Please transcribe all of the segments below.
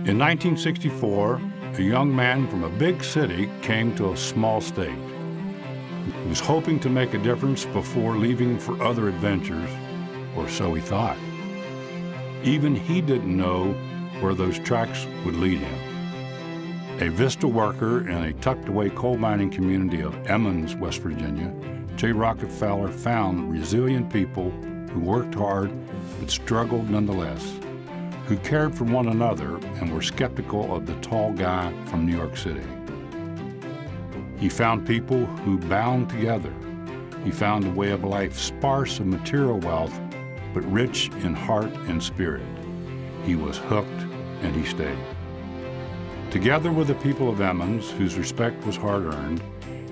In 1964, a young man from a big city came to a small state. He was hoping to make a difference before leaving for other adventures, or so he thought. Even he didn't know where those tracks would lead him. A Vista worker in a tucked-away coal mining community of Emmons, West Virginia, J. Rockefeller found resilient people who worked hard but struggled nonetheless, who cared for one another and were skeptical of the tall guy from New York City. He found people who bound together. He found a way of life sparse of material wealth, but rich in heart and spirit. He was hooked, and he stayed. Together with the people of Emmons, whose respect was hard-earned,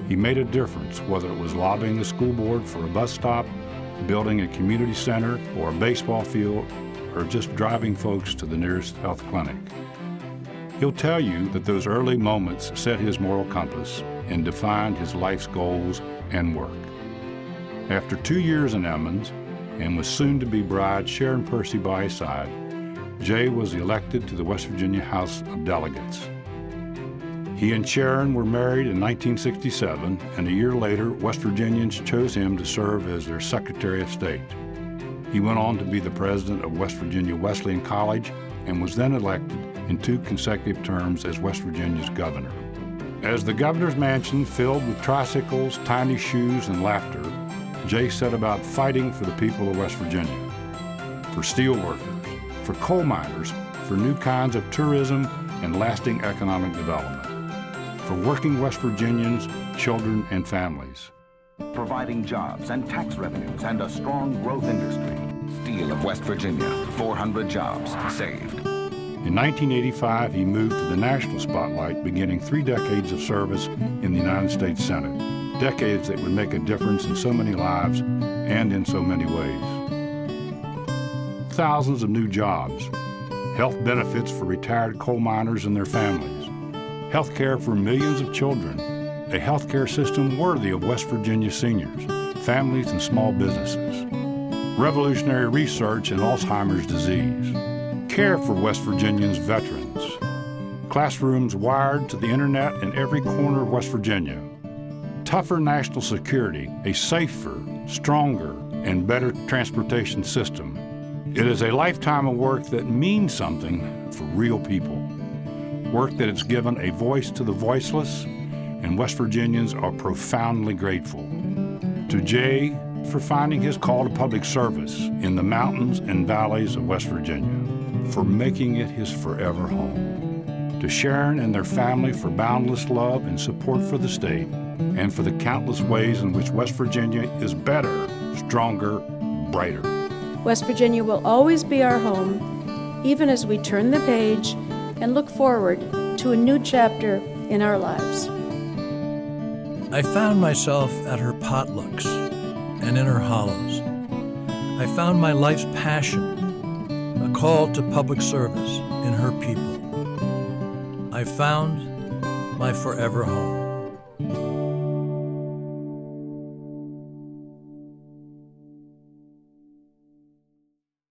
he made a difference, whether it was lobbying the school board for a bus stop, building a community center or a baseball field, or just driving folks to the nearest health clinic. He'll tell you that those early moments set his moral compass and defined his life's goals and work. After 2 years in Emmons, and with soon-to-be bride Sharon Percy by his side, Jay was elected to the West Virginia House of Delegates. He and Sharon were married in 1967, and a year later, West Virginians chose him to serve as their Secretary of State. He went on to be the president of West Virginia Wesleyan College and was then elected in 2 consecutive terms as West Virginia's governor. As the governor's mansion filled with tricycles, tiny shoes, and laughter, Jay set about fighting for the people of West Virginia, for steel workers, for coal miners, for new kinds of tourism and lasting economic development, for working West Virginians, children, and families. Providing jobs and tax revenues and a strong growth industry. Steel of West Virginia, 400 jobs saved. In 1985, he moved to the national spotlight, beginning 3 decades of service in the United States Senate, decades that would make a difference in so many lives and in so many ways. Thousands of new jobs, health benefits for retired coal miners and their families, health care for millions of children, a health care system worthy of West Virginia seniors, families, and small businesses, revolutionary research in Alzheimer's disease, care for West Virginians' veterans, classrooms wired to the internet in every corner of West Virginia, tougher national security, a safer, stronger, and better transportation system. It is a lifetime of work that means something for real people, work that has given a voice to the voiceless, and West Virginians are profoundly grateful. To Jay for finding his call to public service in the mountains and valleys of West Virginia, for making it his forever home. To Sharon and their family for boundless love and support for the state, and for the countless ways in which West Virginia is better, stronger, brighter. West Virginia will always be our home, even as we turn the page and look forward to a new chapter in our lives. I found myself at her potlucks and in her hollows. I found my life's passion, a call to public service in her people. I found my forever home.